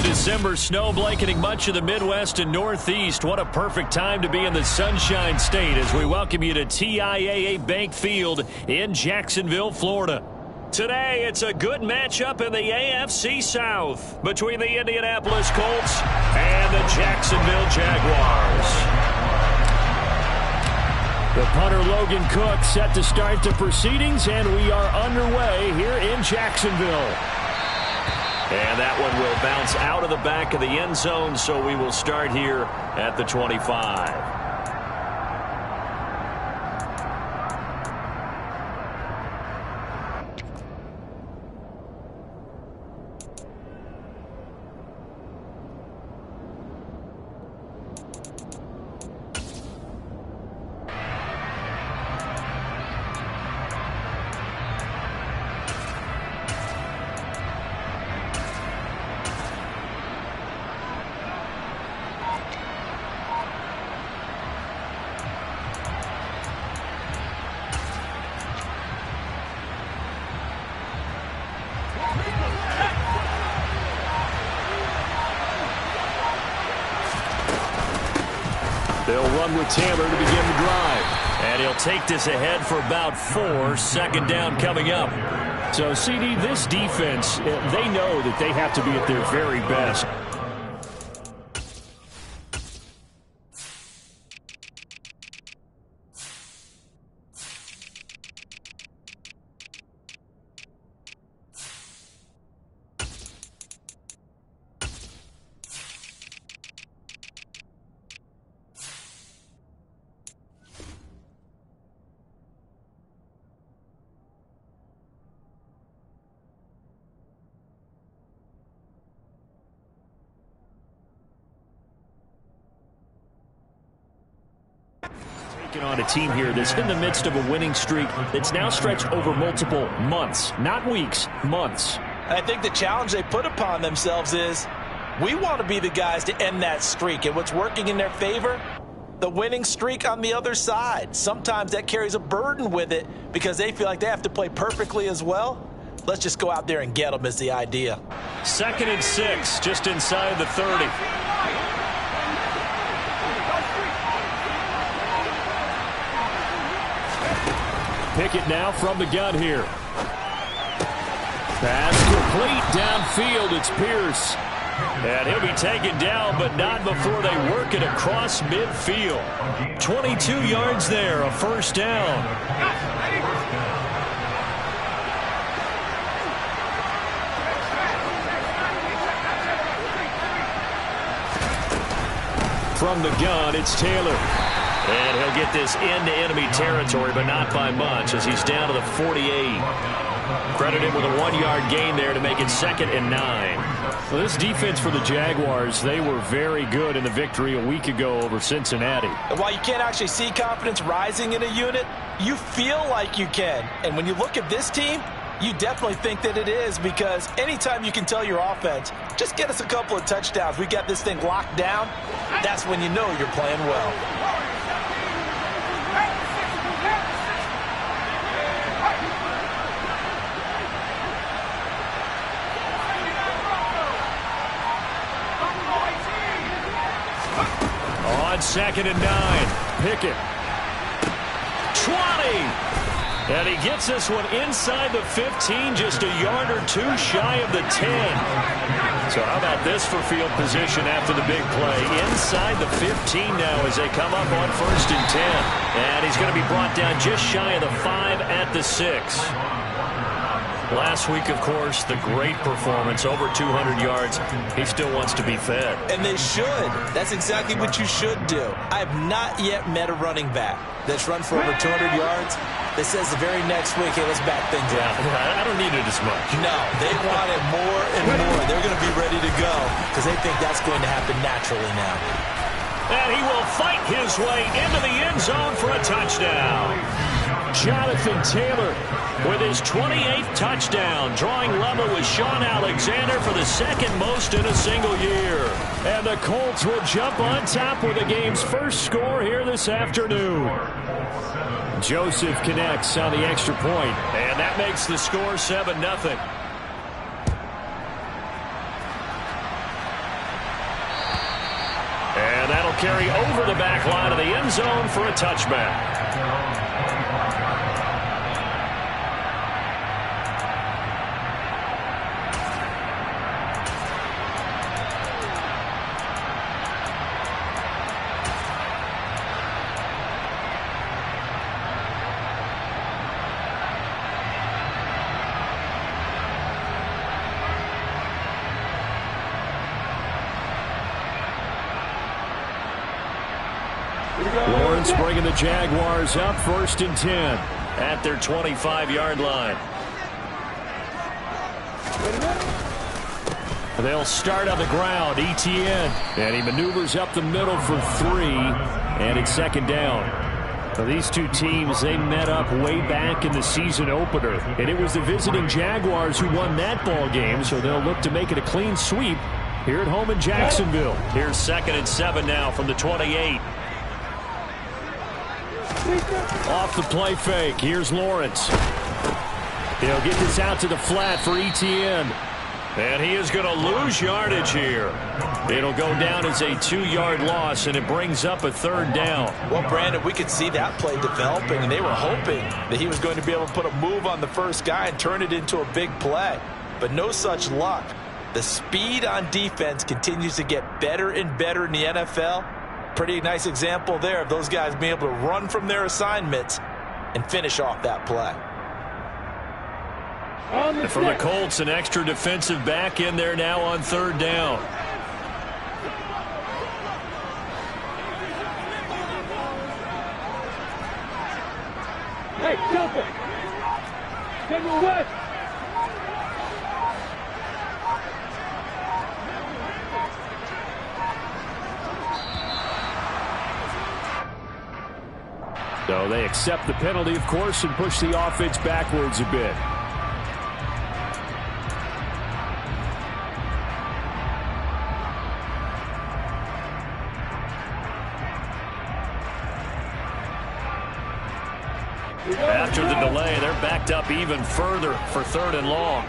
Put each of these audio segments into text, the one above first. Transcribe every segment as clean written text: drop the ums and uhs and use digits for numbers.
December snow blanketing much of the Midwest and Northeast. What a perfect time to be in the Sunshine State as we welcome you to TIAA Bank Field in Jacksonville, Florida. Today, it's a good matchup in the AFC South between the Indianapolis Colts and the Jacksonville Jaguars. The punter Logan Cook set to start the proceedings, and we are underway here in Jacksonville. And that one will bounce out of the back of the end zone, so we will start here at the 25. They'll run with Taylor to begin the drive. And he'll take this ahead for about 4. Second down coming up. So, CD, this defense, they know that they have to be at their very best. On a team here that's in the midst of a winning streak that's now stretched over multiple months, not weeks, months. I think the challenge they put upon themselves is we want to be the guys to end that streak, and what's working in their favor, the winning streak on the other side. Sometimes that carries a burden with it because they feel like they have to play perfectly as well. Let's just go out there and get them is the idea. 2nd and 6, just inside the 30. Pickett now from the gun here. Pass complete downfield. It's Pierce. And he'll be taken down, but not before they work it across midfield. 22 yards there, a first down. From the gun, it's Taylor. And he'll get this into enemy territory, but not by much as he's down to the 48. Credit him with a 1-yard gain there to make it 2nd and 9. Well, this defense for the Jaguars, they were very good in the victory a week ago over Cincinnati. And while you can't actually see confidence rising in a unit, you feel like you can. And when you look at this team, you definitely think that it is, because anytime you can tell your offense, just get us a couple of touchdowns, we got this thing locked down, that's when you know you're playing well. On 2nd and 9, Pickett. 20! And he gets this one inside the 15, just a yard or 2 shy of the 10. So how about this for field position after the big play? Inside the 15 now as they come up on 1st and 10. And he's going to be brought down just shy of the 5 at the 6. Last week, of course, the great performance, over 200 yards. He still wants to be fed. And they should. That's exactly what you should do. I have not yet met a running back that's run for over 200 yards that says the very next week, hey, let's back things up. I don't need it as much. No, they want it more and more. They're going to be ready to go because they think that's going to happen naturally now. And he will fight his way into the end zone for a touchdown. Jonathan Taylor with his 28th touchdown, drawing level with Sean Alexander for the 2nd most in a single year. And the Colts will jump on top with the game's first score here this afternoon. Joseph connects on the extra point, and that makes the score 7-0. He'll carry over the back line of the end zone for a touchback. Lawrence bringing the Jaguars up 1st and 10 at their 25-yard line. They'll start on the ground. Etienne, and he maneuvers up the middle for 3, and it's 2nd down. Now, these two teams, they met up way back in the season opener, and it was the visiting Jaguars who won that ball game, so they'll look to make it a clean sweep here at home in Jacksonville. Here's 2nd and 7 now from the 28. Off the play fake. Here's Lawrence. He'll get this out to the flat for Etienne. And he is going to lose yardage here. It'll go down as a 2-yard loss, and it brings up a 3rd down. Well, Brandon, we could see that play developing, and they were hoping that he was going to be able to put a move on the first guy and turn it into a big play. But no such luck. The speed on defense continues to get better and better in the NFL. Pretty nice example there of those guys being able to run from their assignments and finish off that play. And for the Colts, an extra defensive back in there now on 3rd down. Hey, jump it! Get your way! So they accept the penalty, of course, and push the offense backwards a bit. After the delay, they're backed up even further for 3rd and long.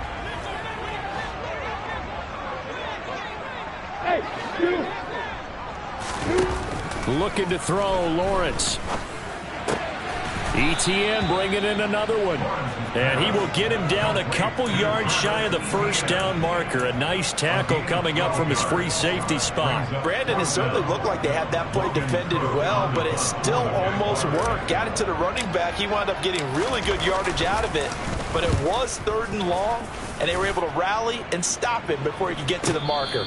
Looking to throw, Lawrence. Etienne bringing in another one. And he will get him down a couple yards shy of the 1st down marker. A nice tackle coming up from his free safety spot. Brandon, it certainly looked like they had that play defended well, but it still almost worked. Got it to the running back. He wound up getting really good yardage out of it. But it was 3rd and long, and they were able to rally and stop him before he could get to the marker.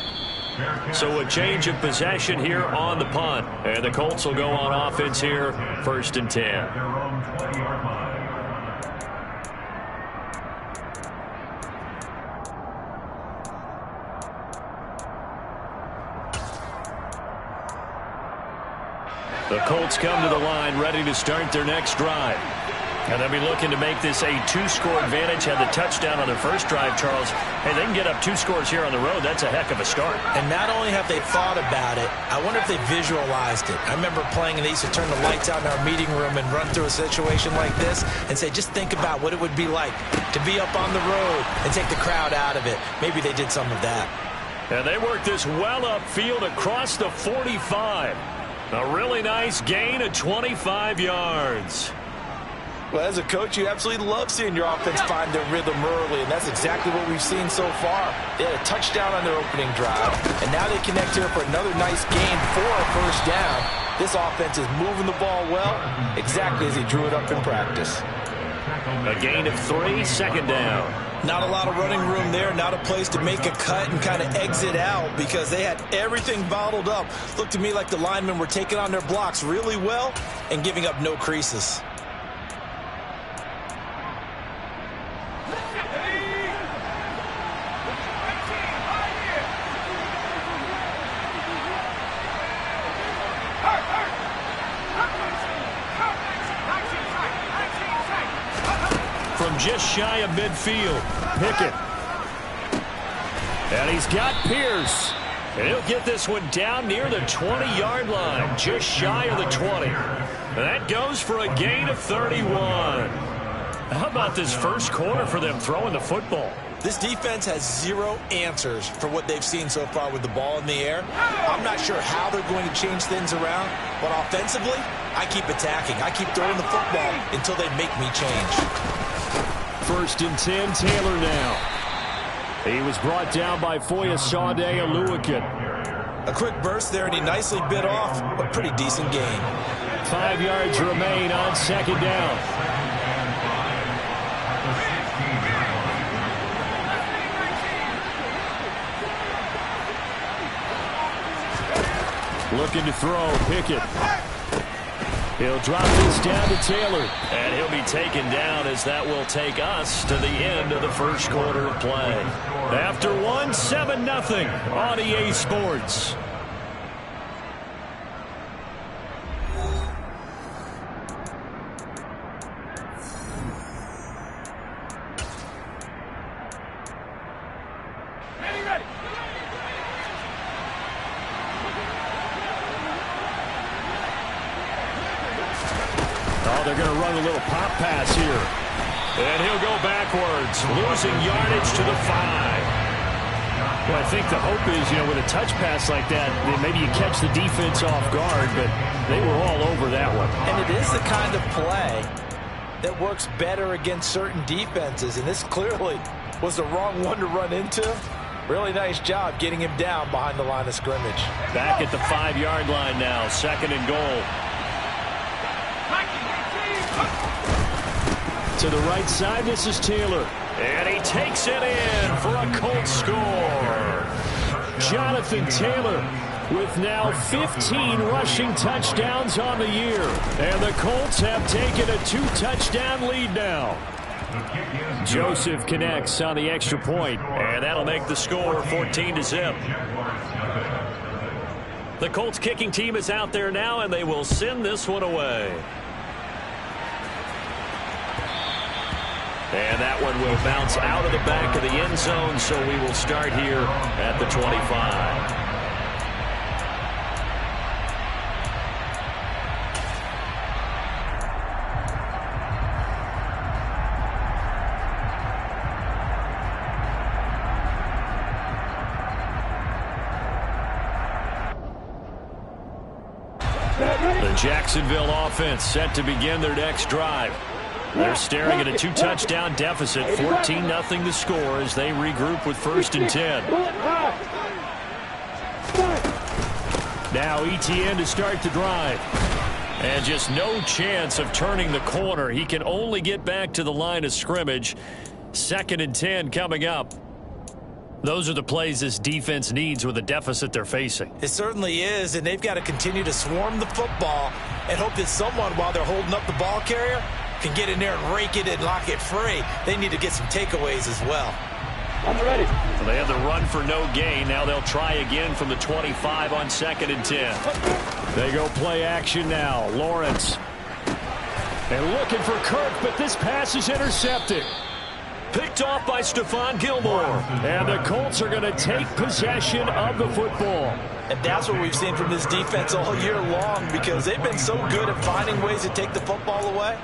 So a change of possession here on the punt. And the Colts will go on offense here, 1st and 10. The Colts come to the line ready to start their next drive. And they'll be looking to make this a 2-score advantage. Had the touchdown on their first drive, Charles. Hey, they can get up 2 scores here on the road. That's a heck of a start. And not only have they thought about it, I wonder if they visualized it. I remember playing, and they used to turn the lights out in our meeting room and run through a situation like this and say, just think about what it would be like to be up on the road and take the crowd out of it. Maybe they did some of that. And they work this well upfield across the 45. A really nice gain of 25 yards. Well, as a coach, you absolutely love seeing your offense find their rhythm early, and that's exactly what we've seen so far. They had a touchdown on their opening drive, and now they connect here for another nice gain for a 1st down. This offense is moving the ball well, exactly as he drew it up in practice. A gain of 3, 2nd down. Not a lot of running room there, not a place to make a cut and kind of exit out because they had everything bottled up. Looked to me like the linemen were taking on their blocks really well and giving up no creases. From just shy of midfield, Pickett. And he's got Pierce. And he'll get this one down near the 20-yard line, just shy of the 20. And that goes for a gain of 31. How about this first quarter for them throwing the football? This defense has zero answers for what they've seen so far with the ball in the air. I'm not sure how they're going to change things around, but offensively, I keep attacking. I keep throwing the football until they make me change. 1st and 10, Taylor now. He was brought down by Foyesade Oluwakin. A quick burst there, and he nicely bit off a pretty decent gain. 5 yards remain on 2nd down. Looking to throw, Pickett. He'll drop this down to Taylor. And he'll be taken down as that will take us to the end of the 1st quarter of play. After 1, 7-0 on EA Sports. They're going to run a little pop pass here. And he'll go backwards, losing yardage to the 5. Well, I think the hope is, with a touch pass like that, maybe you catch the defense off guard, but they were all over that one. And it is the kind of play that works better against certain defenses, and this clearly was the wrong one to run into. Really nice job getting him down behind the line of scrimmage. Back at the 5-yard line now, 2nd and goal. To the right side, this is Taylor. And he takes it in for a Colts score. Jonathan Taylor with now 15 rushing touchdowns on the year. And the Colts have taken a 2-touchdown lead now. Joseph connects on the extra point, and that'll make the score 14-0. The Colts kicking team is out there now, and they will send this one away. And that one will bounce out of the back of the end zone, so we will start here at the 25. The Jacksonville offense set to begin their next drive. They're staring at a 2-touchdown deficit, 14-0 the score as they regroup with 1st and 10. Now Etienne to start the drive. And just no chance of turning the corner. He can only get back to the line of scrimmage. 2nd and 10 coming up. Those are the plays this defense needs with the deficit they're facing. It certainly is, and they've got to continue to swarm the football and hope that someone, while they're holding up the ball carrier, can get in there and rake it and lock it free. They need to get some takeaways as well. I'm ready. Well, they had the run for no gain. Now they'll try again from the 25 on 2nd and 10. They go play action now. Lawrence. And looking for Kirk, but this pass is intercepted. Picked off by Stephon Gilmore. And the Colts are going to take possession of the football. And that's what we've seen from this defense all year long, because they've been so good at finding ways to take the football away.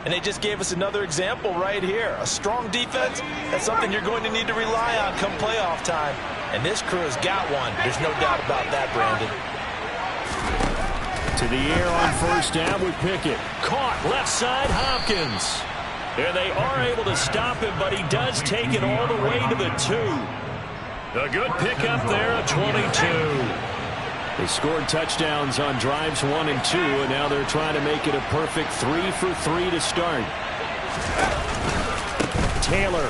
And they just gave us another example right here. A strong defense, that's something you're going to need to rely on come playoff time. And this crew has got one. There's no doubt about that, Brandon. To the air on 1st down with Pickett. Caught left side, Hopkins. And they are able to stop him, but he does take it all the way to the 2. A good pickup there at 22. They scored touchdowns on drives 1 and 2, and now they're trying to make it a perfect 3 for 3 to start. Taylor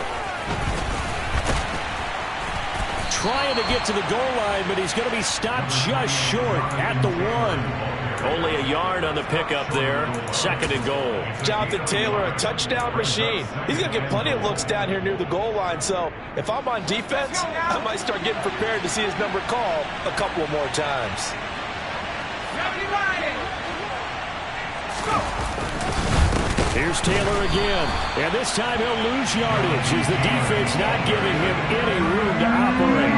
trying to get to the goal line, but he's going to be stopped just short at the 1. Only a yard on the pickup there. 2nd and goal. Jonathan Taylor, a touchdown machine. He's going to get plenty of looks down here near the goal line, so if I'm on defense, I might start getting prepared to see his number called a couple more times. Here's Taylor again, and this time he'll lose yardage as the defense not giving him any room to operate.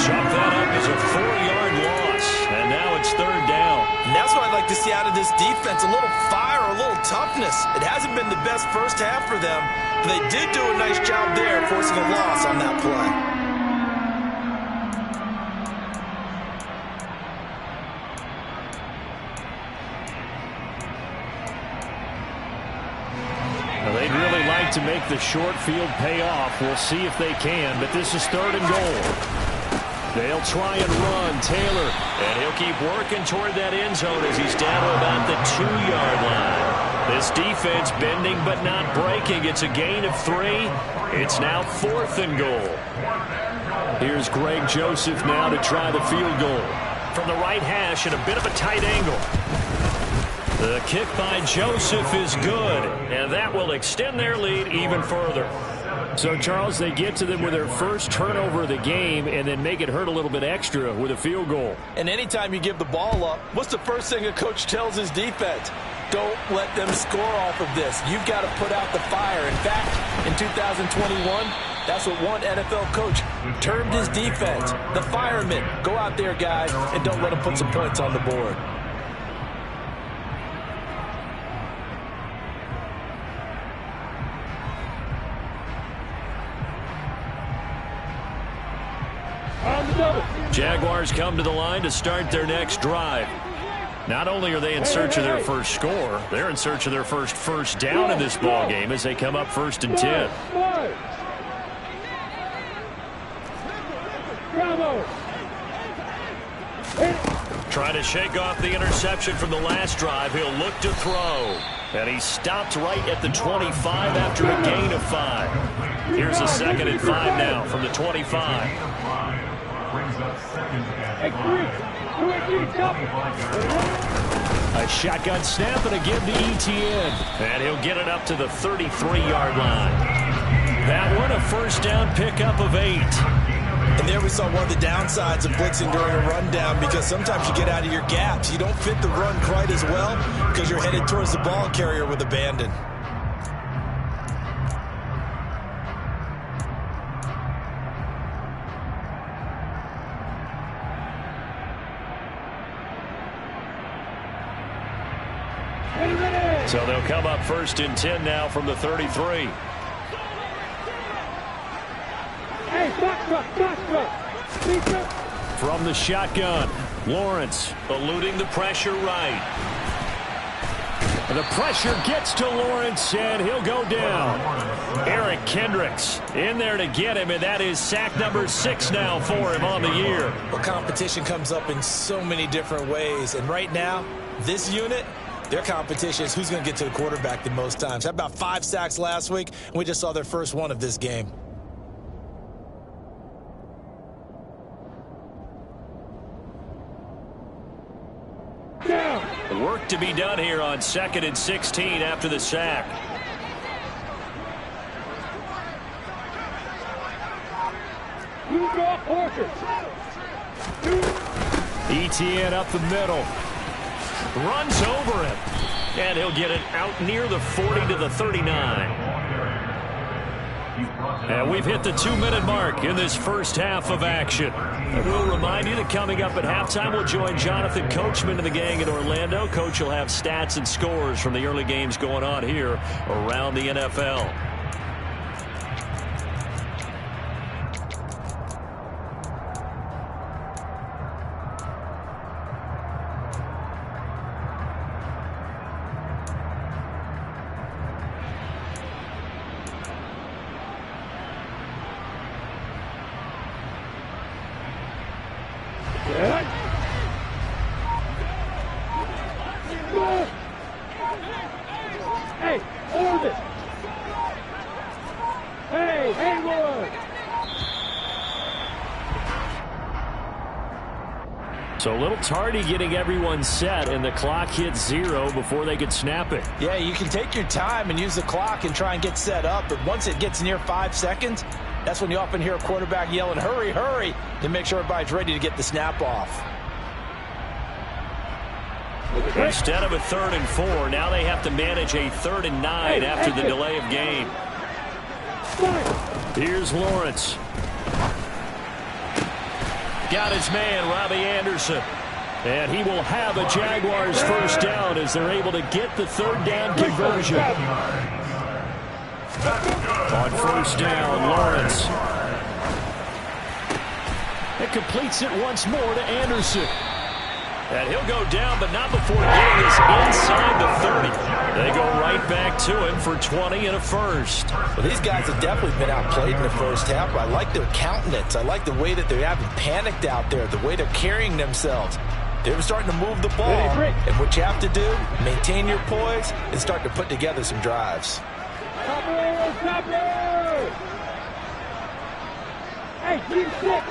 Chalk that up as a 4-yard loss, and now it's 3rd down. And that's what I'd like to see out of this defense, a little fire, a little toughness. It hasn't been the best first half for them, but they did do a nice job there forcing a loss on that play. They'd really like to make the short field pay off. We'll see if they can, but this is 3rd and goal. They'll try and run. Taylor, and he'll keep working toward that end zone as he's down to about the 2-yard line. This defense bending but not breaking. It's a gain of 3. It's now 4th and goal. Here's Greg Joseph now to try the field goal. From the right hash at a bit of a tight angle. The kick by Joseph is good, and that will extend their lead even further. So, Charles, they get to them with their first turnover of the game and then make it hurt a little bit extra with a field goal. And anytime you give the ball up, what's the first thing a coach tells his defense? Don't let them score off of this. You've got to put out the fire. In fact, in 2021, that's what one NFL coach termed his defense. The firemen. Go out there, guys, and don't let them put some points on the board. Jaguars come to the line to start their next drive. Not only are they in search of their first score, they're in search of their first down in this ball game as they come up 1st and 10. Trying to shake off the interception from the last drive. He'll look to throw. And he stopped right at the 25 after a gain of 5. Here's a 2nd and 5 now from the 25. A shotgun snap and a give to Etienne. And he'll get it up to the 33-yard line. That one a first down pickup of 8. And there we saw one of the downsides of blitzing during a rundown, because sometimes you get out of your gaps. You don't fit the run quite as well because you're headed towards the ball carrier with abandon. So they'll come up 1st and 10 now from the 33. From the shotgun, Lawrence eluding the pressure right. And the pressure gets to Lawrence, and he'll go down. Eric Kendricks in there to get him, and that is sack number 6 now for him on the year. Well, competition comes up in so many different ways, and right now, this unit, their competition is who's going to get to the quarterback the most times. Had about 5 sacks last week, and we just saw their first one of this game. Work to be done here on 2nd and 16 after the sack. Etienne up the middle. Runs over him. And he'll get it out near the 40 to the 39. And we've hit the 2-minute mark in this first half of action. And we'll remind you that coming up at halftime, we'll join Jonathan Coachman and the gang in Orlando. Coach will have stats and scores from the early games going on here around the NFL. So a little tardy getting everyone set, and the clock hits 0 before they could snap it. Yeah, you can take your time and use the clock and try and get set up, but once it gets near 5 seconds, that's when you often hear a quarterback yelling, hurry, hurry, to make sure everybody's ready to get the snap off. Instead of a 3rd and 4, now they have to manage a 3rd and 9 after the delay of game. Here's Lawrence. Got his man, Robbie Anderson. And he will have a Jaguars first down as they're able to get the third down conversion. On first down, Lawrence. It completes it once more to Anderson. And he'll go down, but not before getting us inside the 30. They go right back to him for 20 and a first. Well, these guys have definitely been outplayed in the first half, but I like their countenance. I like the way that they haven't panicked out there, the way they're carrying themselves. They're starting to move the ball, and what you have to do, maintain your poise and start to put together some drives. Hey, 3-6.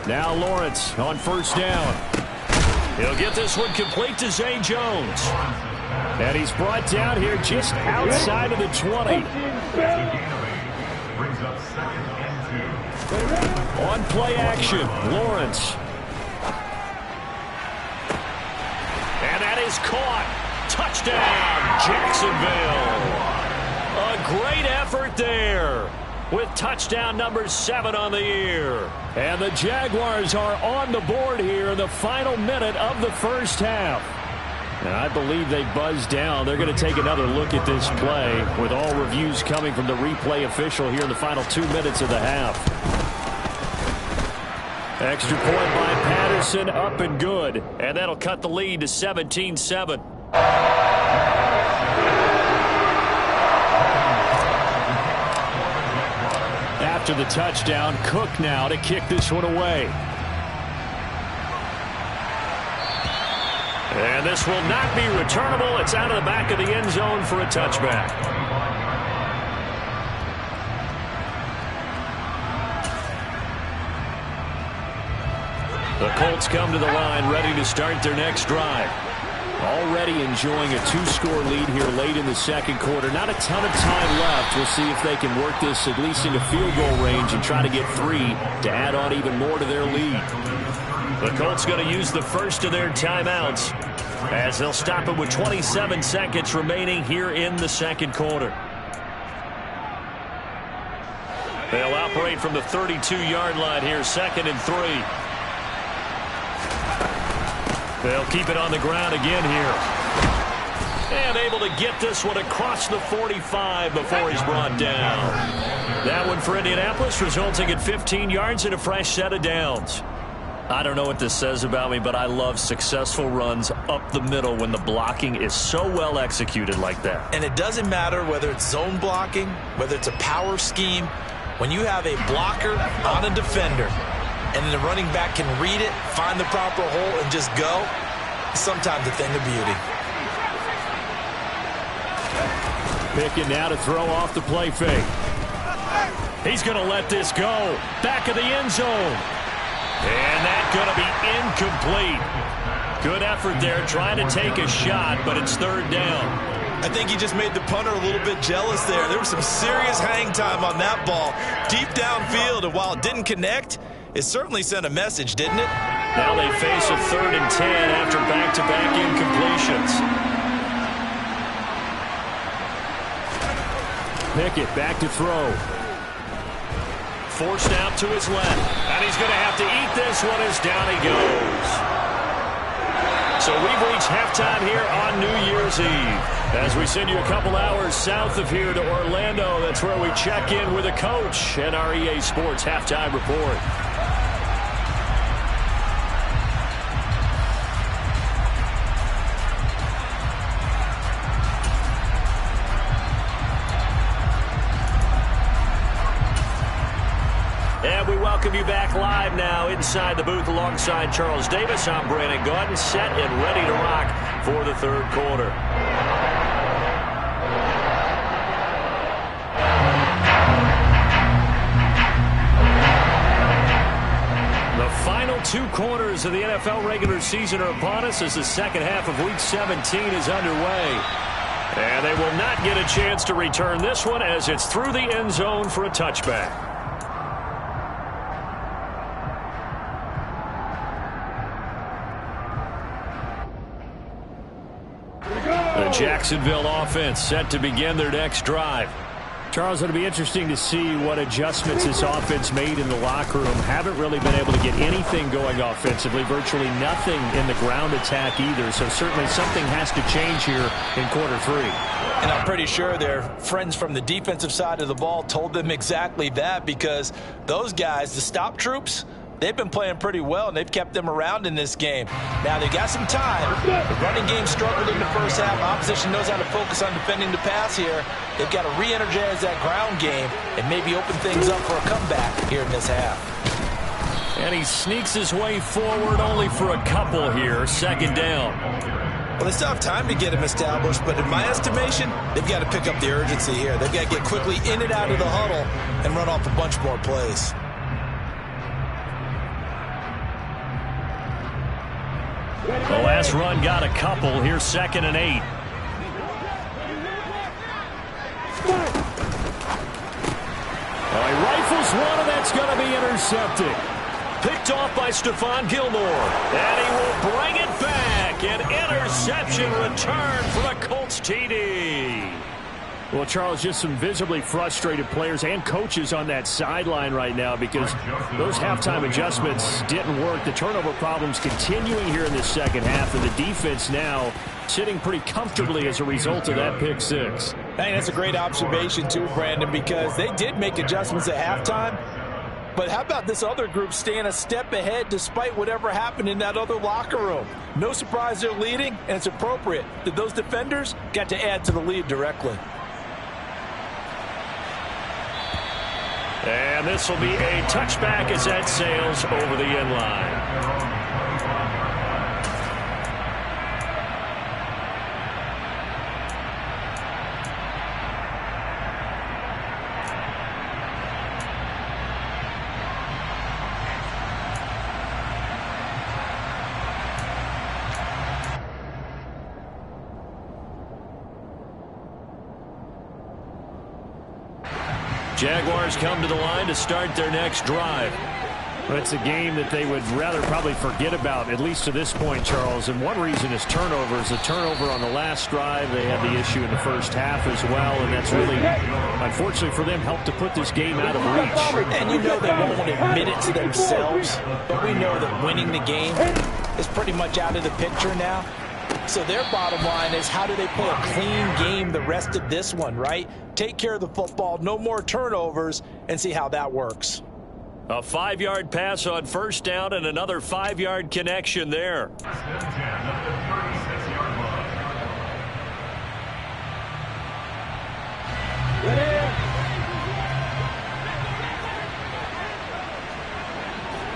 Now Lawrence on first down. He'll get this one complete to Zay Jones. And he's brought down here just outside of the 20. On play action, Lawrence. And that is caught. Touchdown, Jacksonville. A great effort there, with touchdown number 7 on the year. And the Jaguars are on the board here in the final minute of the first half. And I believe they buzzed down. They're going to take another look at this play, with all reviews coming from the replay official here in the final 2 minutes of the half. Extra point by Patterson, up and good. And that'll cut the lead to 17-7. After the touchdown, Cook now to kick this one away. And this will not be returnable. It's out of the back of the end zone for a touchback. The Colts come to the line ready to start their next drive. Already enjoying a 2-score lead here late in the second quarter. Not a ton of time left. We'll see if they can work this at least into field goal range and try to get 3 to add on even more to their lead. The Colts going to use the first of their timeouts as they'll stop it with 27 seconds remaining here in the second quarter. They'll operate from the 32-yard line here, 2nd and 3. They'll keep it on the ground again here. And able to get this one across the 45 before he's brought down. That one for Indianapolis, resulting in 15 yards and a fresh set of downs. I don't know what this says about me, but I love successful runs up the middle when the blocking is so well executed like that. And it doesn't matter whether it's zone blocking, whether it's a power scheme. When you have a blocker on a defender, and the running back can read it, find the proper hole, and just go, sometimes a thing of beauty. Pickett now to throw off the play fake. He's going to let this go. Back of the end zone. And that's going to be incomplete. Good effort there, trying to take a shot, but it's 3rd down. I think he just made the punter a little bit jealous there. There was some serious hang time on that ball. Deep downfield, and while it didn't connect, it certainly sent a message, didn't it? Now they face a 3rd and 10 after back-to-back incompletions. Pickett back to throw. Forced out to his left. And he's going to have to eat this one as down he goes. So we've reached halftime here on New Year's Eve. As we send you a couple hours south of here to Orlando, that's where we check in with a coach and our EA Sports Halftime Report. And we welcome you back live now inside the booth alongside Charles Davis. I'm Brandon Gaudin, set and ready to rock for the 3rd quarter. The final 2 quarters of the NFL regular season are upon us as the second half of Week 17 is underway. And they will not get a chance to return this one as it's through the end zone for a touchback. The Jacksonville offense set to begin their next drive. Charles, it'll be interesting to see what adjustments this offense made in the locker room. Haven't really been able to get anything going offensively, virtually nothing in the ground attack either. So certainly something has to change here in quarter 3. And I'm pretty sure their friends from the defensive side of the ball told them exactly that, because those guys, the stop troops, they've been playing pretty well, and they've kept them around in this game. Now, they got some time. The running game struggled in the first half. Opposition knows how to focus on defending the pass here. They've got to re-energize that ground game and maybe open things up for a comeback here in this half. And he sneaks his way forward only for a couple here. Second down. Well, they still have time to get him established, but in my estimation, they've got to pick up the urgency here. They've got to get quickly in and out of the huddle and run off a bunch more plays. The last run got a couple. Here's 2nd and 8. Well, he rifles one, and that's going to be intercepted. Picked off by Stephon Gilmore. And he will bring it back. An interception return for the Colts TD. Well, Charles, just some visibly frustrated players and coaches on that sideline right now because those halftime adjustments didn't work. The turnover problems continuing here in the second half, and the defense now sitting pretty comfortably as a result of that pick 6. I think that's a great observation too, Brandon, because they did make adjustments at halftime. But how about this other group staying a step ahead despite whatever happened in that other locker room? No surprise they're leading, and it's appropriate that those defenders got to add to the lead directly. And this will be a touchback as that sails over the end line. Jaguars come to the line to start their next drive. Well, it's a game that they would rather probably forget about, at least to this point, Charles. And one reason is turnovers. A turnover on the last drive. They had the issue in the first half as well, and that's really, unfortunately for them, helped to put this game out of reach. And you know they won't admit it to themselves, but we know that winning the game is pretty much out of the picture now. So their bottom line is, how do they play a clean game the rest of this one, right? Take care of the football, no more turnovers, and see how that works. A 5-yard pass on first down and another 5-yard connection there.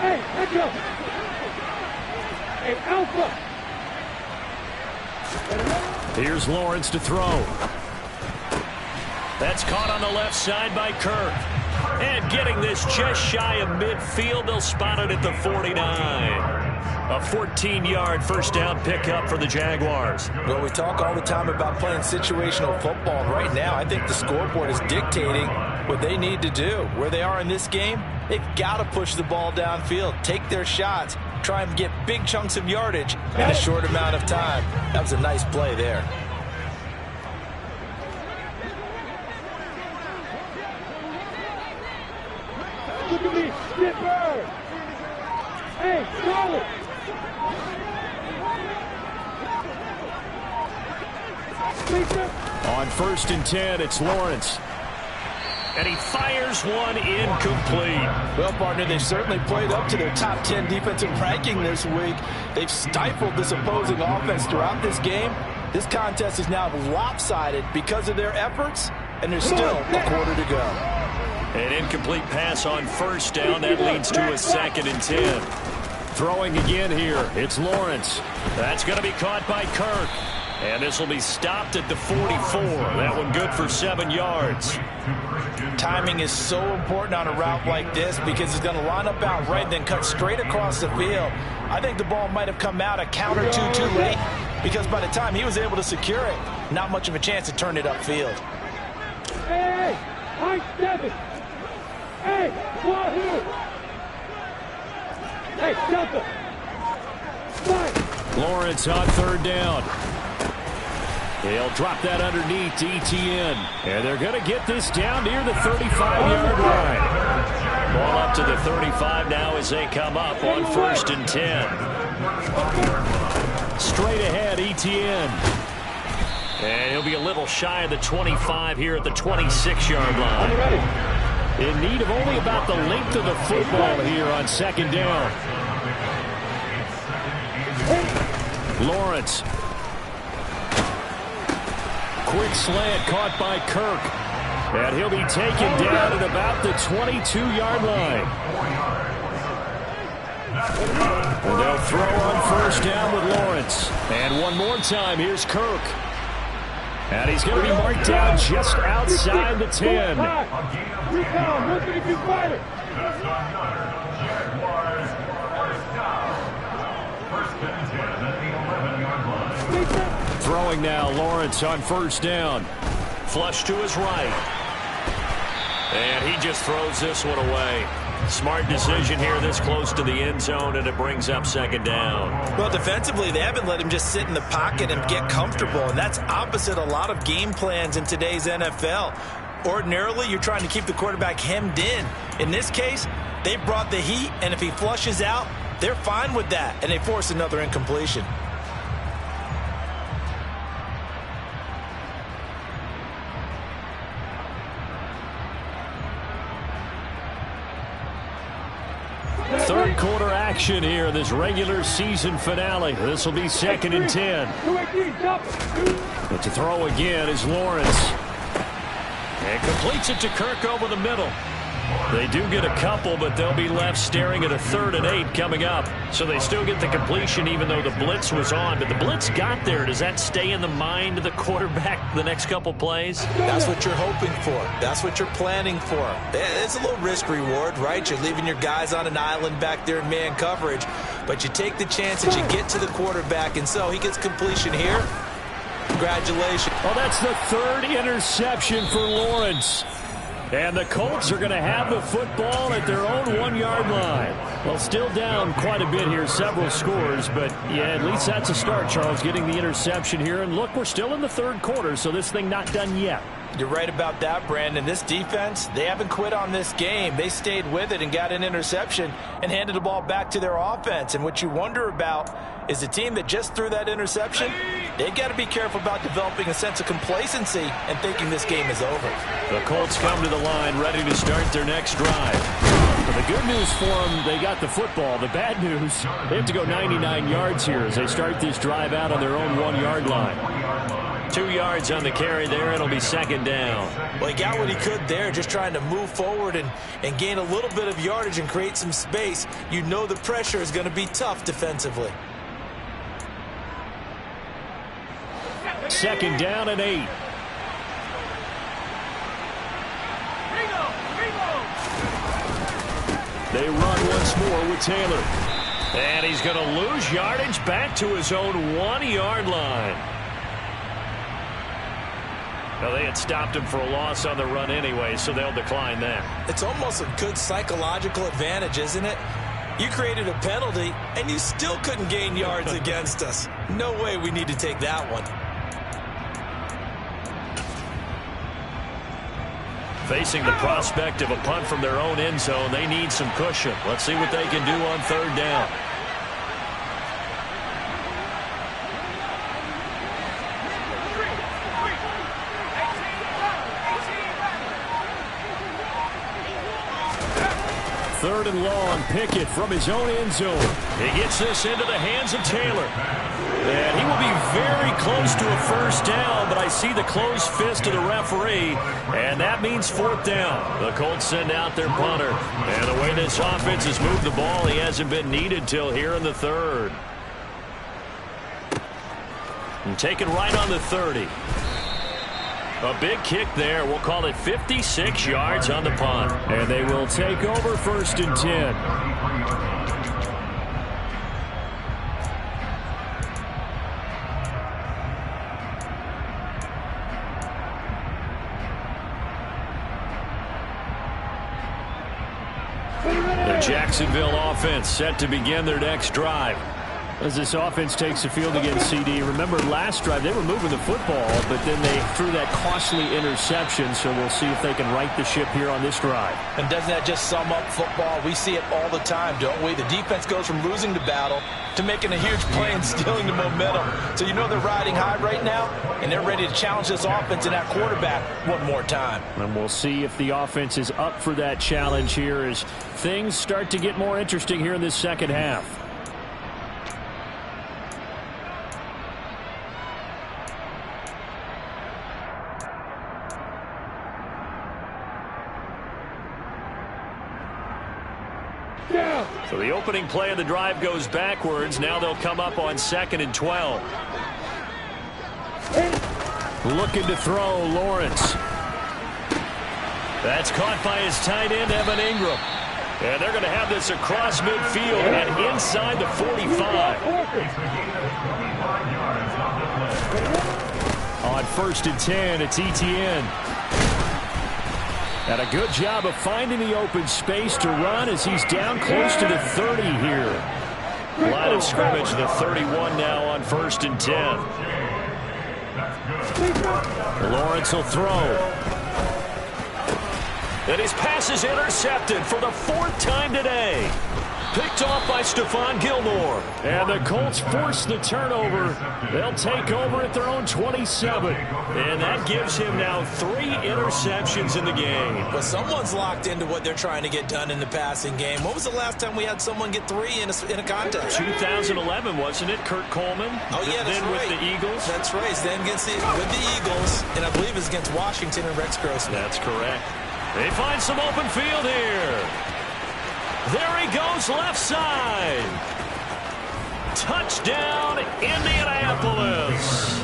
Hey, let's go. Hey, Alpha. Here's Lawrence to throw. That's caught on the left side by Kirk. And getting this just shy of midfield, they'll spot it at the 49. A 14-yard first down pickup for the Jaguars. Well, we talk all the time about playing situational football. And right now, I think the scoreboard is dictating what they need to do. Where they are in this game, they've got to push the ball downfield, take their shots, try and get big chunks of yardage in a short amount of time. That was a nice play there. Look at me, Skipper. Hey, solid. On 1st and 10, it's Lawrence. And he fires one incomplete. Well, partner, they've certainly played up to their top 10 defensive ranking this week. They've stifled this opposing offense throughout this game. This contest is now lopsided because of their efforts, and there's still a quarter to go. An incomplete pass on first down. That leads to a 2nd and 10. Throwing again here. It's Lawrence. That's going to be caught by Kirk. And this will be stopped at the 44. That one good for 7 yards. Timing is so important on a route like this because it's going to line up out right and then cut straight across the field. I think the ball might have come out a count or two too late because by the time he was able to secure it, not much of a chance to turn it upfield. Hey, high 7. Hey, Wahoo. Hey, Delta. Fine. Lawrence on 3rd down. He'll drop that underneath to ETN. And they're going to get this down near the 35-yard line. Ball up to the 35 now as they come up on 1st and 10. Straight ahead, ETN. And he'll be a little shy of the 25 here at the 26-yard line. In need of only about the length of the football here on 2nd down. Lawrence. Quick slant caught by Kirk. And he'll be taken down at about the 22-yard line. And they'll throw on 1st down with Lawrence. And one more time, here's Kirk. And he's going to be marked down just outside the 10. Throwing now, Lawrence on 1st down. Flush to his right. And he just throws this one away. Smart decision here this close to the end zone, and it brings up 2nd down. Well, defensively, they haven't let him just sit in the pocket and get comfortable, and that's opposite a lot of game plans in today's NFL. Ordinarily, you're trying to keep the quarterback hemmed in. In this case, they brought the heat, and if he flushes out, they're fine with that, and they force another incompletion. Third quarter action here, this regular season finale. This will be 2nd and 10. But to throw again is Lawrence. And completes it to Kirk over the middle. They do get a couple, but they'll be left staring at a 3rd and 8 coming up. So they still get the completion even though the blitz was on. But the blitz got there. Does that stay in the mind of the quarterback the next couple plays? That's what you're hoping for. That's what you're planning for. It's a little risk reward, right? You're leaving your guys on an island back there in man coverage. But you take the chance that you get to the quarterback. And so he gets completion here. Congratulations. Well, that's the 3rd interception for Lawrence. And the Colts are going to have the football at their own 1-yard line. Well, still down quite a bit here, several scores. But, yeah, at least that's a start, Charles, getting the interception here. And, look, we're still in the 3rd quarter, so this thing not done yet. You're right about that, Brandon. This defense, they haven't quit on this game. They stayed with it and got an interception and handed the ball back to their offense. And what you wonder about is the team that just threw that interception, they've got to be careful about developing a sense of complacency and thinking this game is over. The Colts come to the line ready to start their next drive. But the good news for them, they got the football. The bad news, they have to go 99 yards here as they start this drive out on their own 1-yard line. 2 yards on the carry there. It'll be 2nd down. Well, he got what he could there, just trying to move forward and gain a little bit of yardage and create some space. You know the pressure is going to be tough defensively. 2nd down and 8. They run once more with Taylor. And he's going to lose yardage back to his own 1-yard line. Well, they had stopped him for a loss on the run anyway, so they'll decline that. It's almost a good psychological advantage, isn't it? You created a penalty, and you still couldn't gain yards against us. No way we need to take that one. Facing the prospect of a punt from their own end zone, they need some cushion. Let's see what they can do on 3rd down. Third and long, Pickett from his own end zone. He gets this into the hands of Taylor. And he will be very close to a 1st down, but I see the closed fist of the referee, and that means 4th down. The Colts send out their punter. And the way this offense has moved the ball, he hasn't been needed till here in the 3rd. And taken right on the 30. A big kick there. We'll call it 56 yards on the punt. And they will take over 1st and 10. The Jacksonville offense set to begin their next drive. As this offense takes the field against CD, remember last drive they were moving the football, but then they threw that costly interception, so we'll see if they can right the ship here on this drive. And doesn't that just sum up football? We see it all the time, don't we? The defense goes from losing the battle to making a huge play and stealing the momentum. So you know they're riding high right now, and they're ready to challenge this offense and that quarterback one more time. And we'll see if the offense is up for that challenge here as things start to get more interesting here in this second half. So the opening play of the drive goes backwards. Now they'll come up on 2nd and 12. Looking to throw, Lawrence. That's caught by his tight end, Evan Ingram. And they're going to have this across midfield and inside the 45. On 1st and 10, it's Etienne. And a good job of finding the open space to run as he's down close to the 30 here. Line of scrimmage, the 31 now on 1st and 10. Lawrence will throw. And his pass is intercepted for the 4th time today. Picked off by Stephon Gilmore. And the Colts force the turnover. They'll take over at their own 27. And that gives him now 3 interceptions in the game. Well, someone's locked into what they're trying to get done in the passing game. When was the last time we had someone get 3 in a contest? 2011, wasn't it? Kurt Coleman. Oh, yeah, that's then right. With the Eagles. That's right. Then with the Eagles. And I believe it's against Washington and Rex Grossman. That's correct. They find some open field here. There he goes, left side. Touchdown, Indianapolis.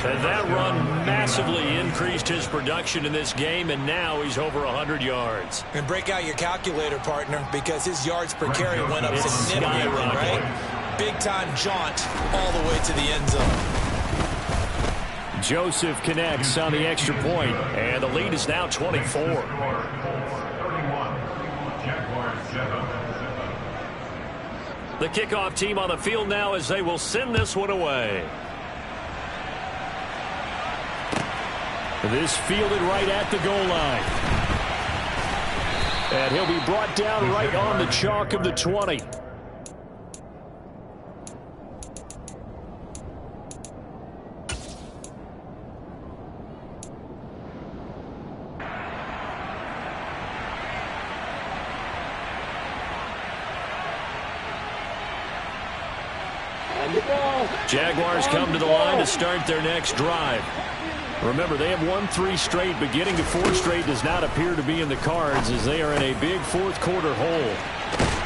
And that run massively increased his production in this game, and now he's over 100 yards. And break out your calculator, partner, because his yards per carry went up significantly, right? Big-time jaunt all the way to the end zone. Joseph connects on the extra point, and the lead is now 24. The kickoff team on the field now as they will send this one away. This fielded right at the goal line. And he'll be brought down right on the chalk of the 20. Jaguars come to the line to start their next drive. Remember, they have won 3 straight, but getting to 4 straight does not appear to be in the cards as they are in a big 4th quarter hole.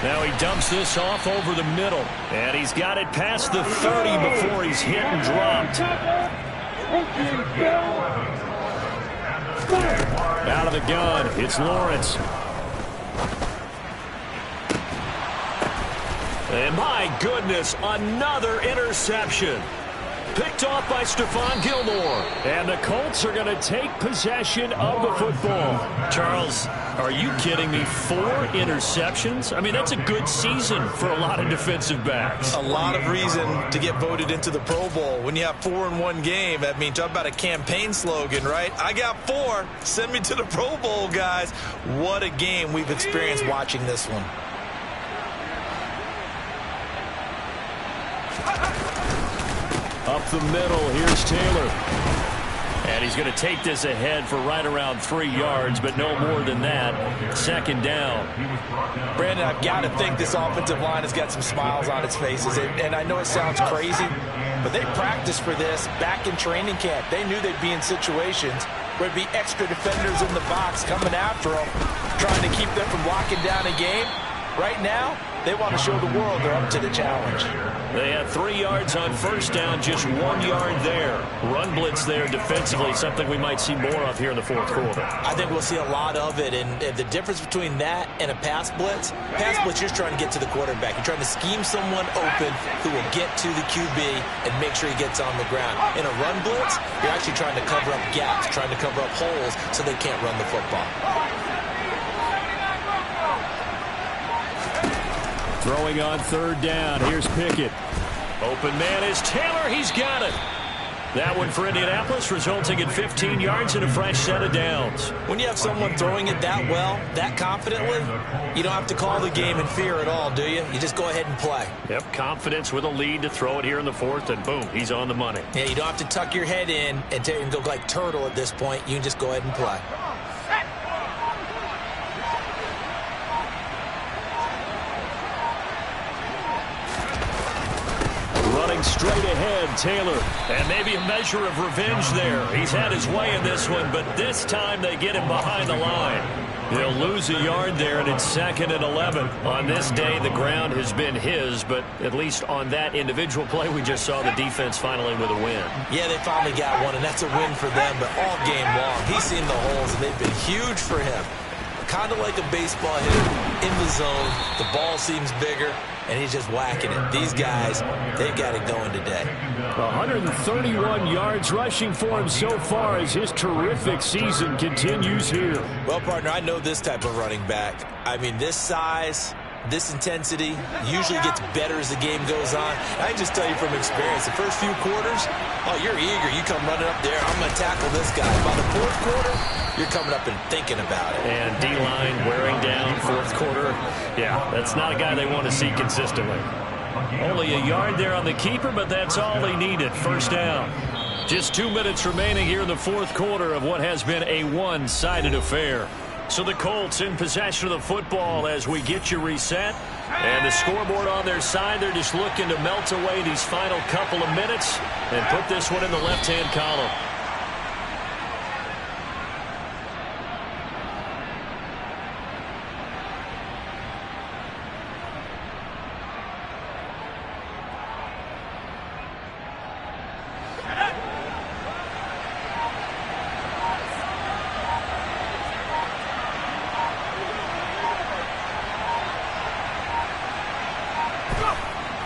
Now he dumps this off over the middle, and he's got it past the 30 before he's hit and dropped. Out of the gun, it's Lawrence. And my goodness, another interception. Picked off by Stephon Gilmore. And the Colts are going to take possession of the football. Charles, are you kidding me? 4 interceptions? I mean, that's a good season for a lot of defensive backs. A lot of reason to get voted into the Pro Bowl. When you have 4 in one game, I mean, talk about a campaign slogan, right? I got 4. Send me to the Pro Bowl, guys. What a game we've experienced watching this one. Up the middle, here's Taylor. And he's going to take this ahead for right around 3 yards, but no more than that. 2nd down. Brandon, I've got to think this offensive line has got some smiles on its faces. And I know it sounds crazy, but they practiced for this back in training camp. They knew they'd be in situations where there'd be extra defenders in the box coming after them, trying to keep them from locking down a game. Right now, they want to show the world they're up to the challenge. They had 3 yards on 1st down, just 1 yard there. Run blitz there defensively, something we might see more of here in the 4th quarter. I think we'll see a lot of it, and the difference between that and a pass blitz, you're trying to get to the quarterback. You're trying to scheme someone open who will get to the QB and make sure he gets on the ground. In a run blitz, you're actually trying to cover up gaps, trying to cover up holes so they can't run the football. Throwing on third down. Here's Pickett. Open man is Taylor. He's got it. That one for Indianapolis, resulting in 15 yards and a fresh set of downs. When you have someone throwing it that well, that confidently, you don't have to call the game in fear at all, do you? You just go ahead and play. Yep, confidence with a lead to throw it here in the fourth, and boom, he's on the money. Yeah, you don't have to tuck your head in and go like turtle at this point. You can just go ahead and play. Running straight ahead, Taylor. And maybe a measure of revenge there. He's had his way in this one, but this time they get him behind the line. They'll lose a yard there, and it's 2nd and 11. On this day, the ground has been his, but at least on that individual play, we just saw the defense finally with a win. Yeah, they finally got one, and that's a win for them, but all game long, he's seen the holes, and they've been huge for him. Kind of like a baseball hitter in the zone. The ball seems bigger, and he's just whacking it. These guys, they've got it going today. 131 yards rushing for him so far as his terrific season continues here. Well, partner, I know this type of running back. I mean, this size, this intensity usually gets better as the game goes on. I can just tell you from experience, the first few quarters, oh, you're eager. You come running up there, I'm going to tackle this guy. By the fourth quarter, you're coming up and thinking about it. And D-line wearing down fourth quarter. Yeah, that's not a guy they want to see consistently. Only a yard there on the keeper, but that's all he needed. First down. Just 2 minutes remaining here in the fourth quarter of what has been a one-sided affair. So the Colts in possession of the football as we get you reset. And the scoreboard on their side, they're just looking to melt away these final couple of minutes and put this one in the left-hand column.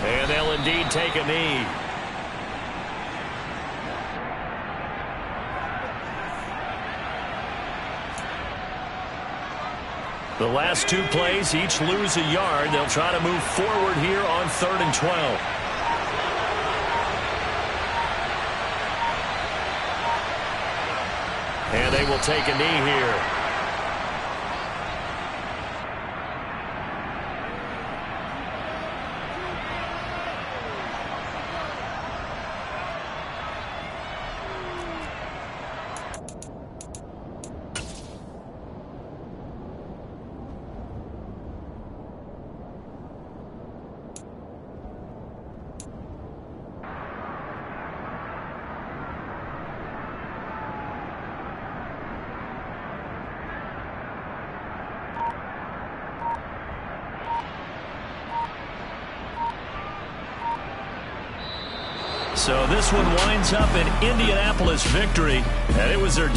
And they'll indeed take a knee. The last two plays each lose a yard. They'll try to move forward here on 3rd and 12. And they will take a knee here. So this one winds up an Indianapolis victory, and it was their